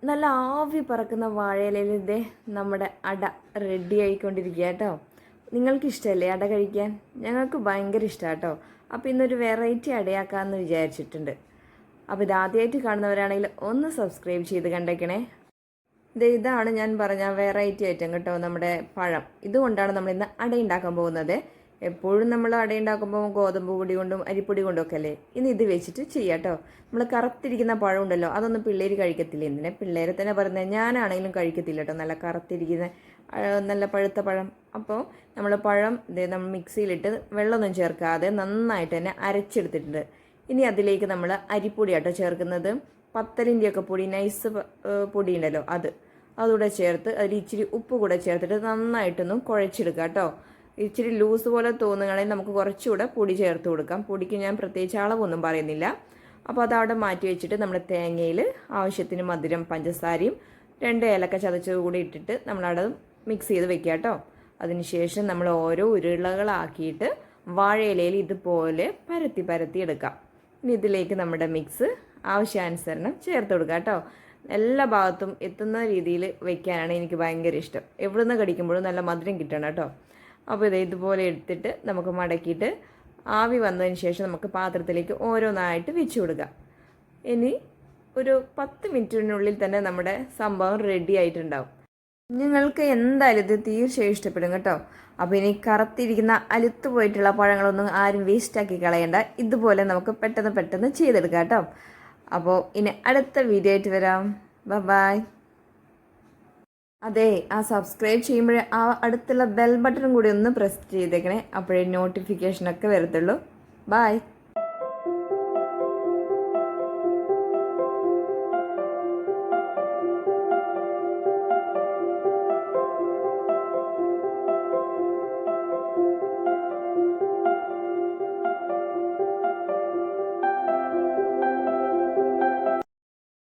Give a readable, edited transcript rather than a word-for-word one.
നല്ല ആവി പറക്കുന്ന വാഴയിലയിൽ ഇതേ നമ്മുടെ അട റെഡി ആയിക്കൊണ്ടിരിക്കുക കേട്ടോ. നിങ്ങൾക്ക് ഇഷ്ടമല്ലേ അട കഴിക്കാൻ? ഞങ്ങൾക്ക് ഭയങ്കര ഇഷ്ടമാണ് കേട്ടോ. അപ്പോൾ ഇന്നൊരു വെറൈറ്റി അടയാക്കാമെന്ന് വിചാരിച്ചിട്ടുണ്ട്. അപ്പോൾ ഇതാദ്യമായിട്ട് കാണുന്നവരാണെങ്കിൽ ഒന്ന് സബ്സ്ക്രൈബ് ചെയ്ത് കണ്ടേക്കണേ. ഇതാണ് ഞാൻ പറഞ്ഞ വെറൈറ്റി ഐറ്റം കേട്ടോ, നമ്മുടെ പഴം. ഇതുകൊണ്ടാണ് നമ്മൾ ഇന്ന് അട ഉണ്ടാക്കാൻ പോകുന്നത്. എപ്പോഴും നമ്മൾ അടയുണ്ടാക്കുമ്പോൾ ഗോതമ്പ് പൊടി കൊണ്ടും അരിപ്പൊടി കൊണ്ടും ഒക്കെ അല്ലേ. ഇനി ഇത് വെച്ചിട്ട് ചെയ്യാം കേട്ടോ. നമ്മൾ കറുത്തിരിക്കുന്ന പഴം ഉണ്ടല്ലോ, അതൊന്നും പിള്ളേർ കഴിക്കത്തില്ല. എന്തിനാ പിള്ളേരെ തന്നെ പറയുന്നത്, ഞാനാണെങ്കിലും കഴിക്കത്തില്ല കേട്ടോ. നല്ല കറുത്തിരിക്കുന്ന നല്ല പഴുത്ത പഴം. അപ്പോൾ നമ്മൾ പഴം നമ്മൾ മിക്സിയിലിട്ട് വെള്ളമൊന്നും ചേർക്കാതെ നന്നായിട്ട് തന്നെ അരച്ചെടുത്തിട്ടുണ്ട്. ഇനി അതിലേക്ക് നമ്മൾ അരിപ്പൊടി കേട്ടോ ചേർക്കുന്നത്. പത്തലിൻ്റെയൊക്കെ പൊടി, നൈസ് പൊടി ഉണ്ടല്ലോ, അതുകൂടെ ചേർത്ത് അതിൽ ഇച്ചിരി ഉപ്പ് കൂടെ ചേർത്തിട്ട് നന്നായിട്ടൊന്നും കുഴച്ചെടുക്കുക കേട്ടോ. ഇച്ചിരി ലൂസ് പോലെ തോന്നുകയാണെങ്കിൽ നമുക്ക് കുറച്ചുകൂടെ പൊടി ചേർത്ത് കൊടുക്കാം. പൊടിക്ക് ഞാൻ പ്രത്യേകിച്ച് അളവൊന്നും പറയുന്നില്ല. അപ്പോൾ അതവിടെ മാറ്റി വെച്ചിട്ട് നമ്മൾ തേങ്ങയിൽ ആവശ്യത്തിന് മധുരം, പഞ്ചസാരയും 2 ഏലക്ക ചതച്ചത് കൂടി ഇട്ടിട്ട് നമ്മളവിടെ മിക്സ് ചെയ്ത് വെക്കുക കേട്ടോ. അതിനുശേഷം നമ്മൾ ഓരോ ഉരുളകളാക്കിയിട്ട് വാഴയിലയിൽ ഇതുപോലെ പരത്തി എടുക്കാം. ഇനി ഇതിലേക്ക് നമ്മുടെ മിക്സ് ആവശ്യാനുസരണം ചേർത്ത് കൊടുക്കുക കേട്ടോ. എല്ലാ ഭാഗത്തും എത്തുന്ന രീതിയിൽ വെക്കാനാണ് എനിക്ക് ഭയങ്കര ഇഷ്ടം. എവിടുന്ന് കടിക്കുമ്പോഴും നല്ല മധുരം കിട്ടണം കേട്ടോ. അപ്പോൾ ഇതുപോലെ എടുത്തിട്ട് നമുക്ക് മടക്കിയിട്ട് ആവി വന്നതിന് ശേഷം നമുക്ക് പാത്രത്തിലേക്ക് ഓരോന്നായിട്ട് വെച്ച് കൊടുക്കാം. ഇനി ഒരു 10 മിനിറ്റിനുള്ളിൽ തന്നെ നമ്മുടെ സംഭവം റെഡി ആയിട്ടുണ്ടാവും. നിങ്ങൾക്ക് എന്തായാലും ഇത് തീർച്ചയായും ഇഷ്ടപ്പെടും കേട്ടോ. അപ്പോൾ ഇനി കറുത്തിരിക്കുന്ന അലുത്തു പോയിട്ടുള്ള പഴങ്ങളൊന്നും ആരും വേസ്റ്റാക്കി കളയണ്ട. ഇതുപോലെ നമുക്ക് പെട്ടെന്ന് ചെയ്തെടുക്കാം കേട്ടോ. അപ്പോൾ ഇനി അടുത്ത വീഡിയോ ആയിട്ട് വരാം. ബൈ. അതെ, ആ സബ്സ്ക്രൈബ് ചെയ്യുമ്പോഴേ ആ അടുത്തുള്ള ബെൽ ബട്ടൺ കൂടി ഒന്ന് പ്രസ് ചെയ്തേക്കണേ. അപ്പോഴേ നോട്ടിഫിക്കേഷനൊക്കെ വരത്തുള്ളൂ. ബൈ.